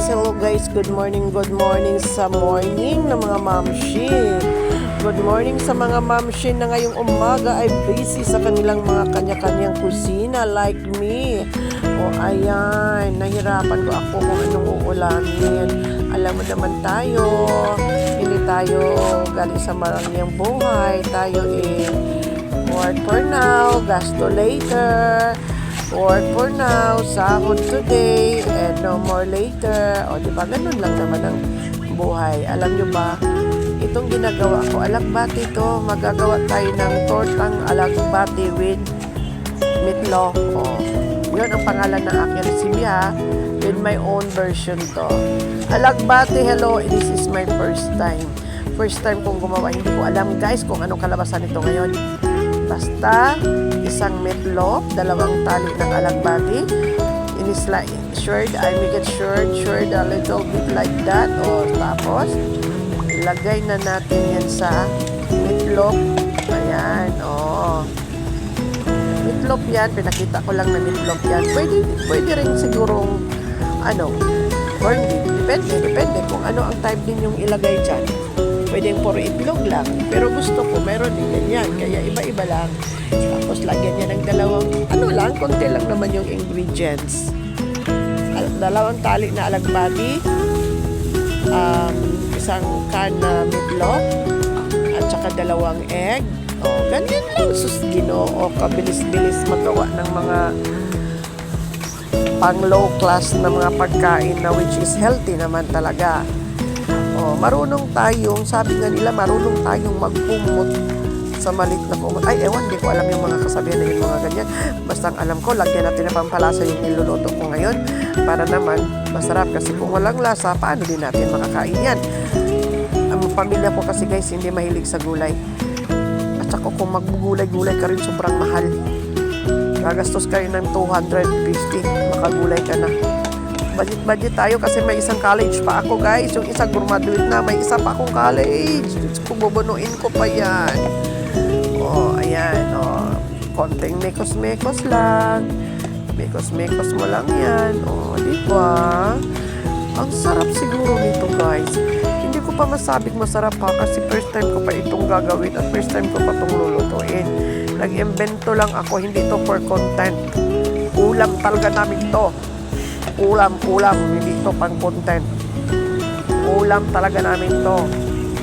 Hello guys, good morning sa morning ng mga mamshi. Good morning sa mga mamshi na ngayong umaga ay busy sa kanilang mga kanya-kanyang kusina like me. O ayan, nahirapan ko ako kung anong uulamin. Alam mo naman tayo, hindi tayo galing sa marangyang buhay. Tayo work for now, gasto later. Work for now, sahod today, and no more later. O, di ba? Ganun lang naman ang buhay. Alam nyo ba, itong ginagawa ko, alagbati to, magagawa tayo ng tortang alagbati with meatloaf. O, yun ang pangalan ng aking recipe ha, with my own version to. Alagbati, hello, this is my first time. First time kong gumawa, hindi ko alam guys kung anong kalabasan ito ngayon. Basta, isang meatloaf, dalawang tali ng alagbati. In-slice, shred, I make it shred a little bit like that. O, tapos, ilagay na natin yan sa meatloaf. Ayan, o. Meatloaf yan, pinakita ko lang na meatloaf yan. Pwede rin sigurong, corned beef. Depende kung ano ang type din yung ilagay dyan. Pwedeng puro itlog lang. Pero gusto ko, meron din ganyan. Kaya iba-iba lang. Tapos lagyan niya ng dalawang, konti lang naman yung ingredients. Dalawang tali na alagbati, isang can na meatloaf, at saka dalawang egg. O, ganyan lang. Ginoo, kabilis-bilis magawa ng mga pang low class na mga pagkain na which is healthy naman talaga. O, marunong tayong, sabi nga nila, marunong tayong magpumot sa malit na kumot. Ay, ewan, di ko alam yung mga kasabihan na yung mga ganyan. Basta ang alam ko, lagyan natin na pampalasa yung niluluto ko ngayon para naman masarap. Kasi kung walang lasa, paano din natin makakain yan? Ang pamilya ko kasi guys, hindi mahilig sa gulay. At saka kung maggugulay-gulay ka rin, sobrang mahal. Gagastos kayo ng 250, makagulay ka na. Budget tayo kasi may isang college pa ako guys. Yung isa graduate na, may isa pa akong college. Kung bubunuin ko pa yan. O, ayan, o. Konting mekos-mekos lang. Mekos-mekos mo lang yan. O, di ba? Ang sarap siguro nito guys. Hindi ko pa masabing masarap ha kasi first time ko pa itong gagawin at first time ko pa itong lulutuin. Nag-invento lang ako, hindi to for content. Ulam talaga namin to. Ulam, hindi to pang content. Ulam talaga namin to.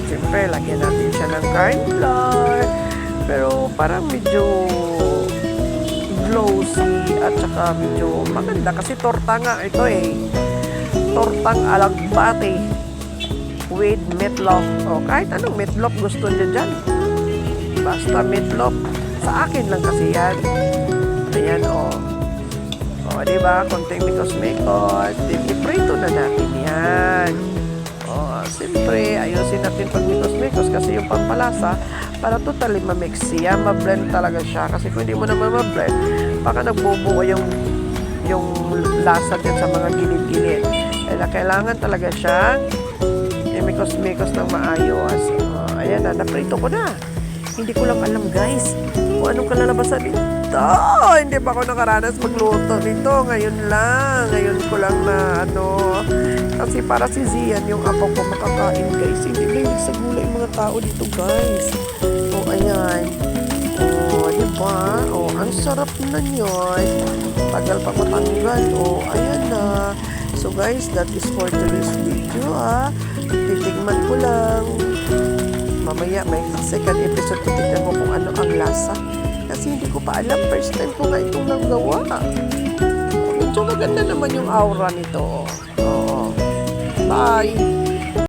Siyempre, lagyan natin siya ng corn flour. Pero parang medyo glossy at saka medyo maganda. Kasi torta nga ito tortang alagbati with meatloaf. O, kahit anong meatloaf gusto niya dyan. Basta meatloaf. Sa akin lang kasi yan. Ayan, o. O, diba? Konting mikos-mikos. Iprito na natin yan. O, siyempre, ayusin natin pag mikos-mikos kasi yung pampalasa, para totally ma-mix siya. Ma-blend talaga siya. Kasi kung hindi mo naman ma-blend, baka nagbubuo yung lasa din sa mga gilid-gilid. Kaya kailangan talaga siyang mikos-mikos ng maayos. O, ayan na, naprito ko na. Hindi ko lang alam, guys, kung anong kalalabasan nito. Hindi pa ako nakaranas magluto nito. Ngayon ko lang na kasi para si Zian, yung apo ko makakain, guys. Hindi lang sa gulay yung mga tao dito, guys. O, ayan. O, diba? O, ang sarap na yun. Tagal pa matanggal. O, ayan na. So, guys, that is for today's video, ha. Titigman ko lang. Mamaya may second episode ko, tignan mo kung ano ang lasa. Kasi hindi ko pa alam, first time ko nga itong nagawa. Medyo maganda naman yung aura nito. Oo. Bye!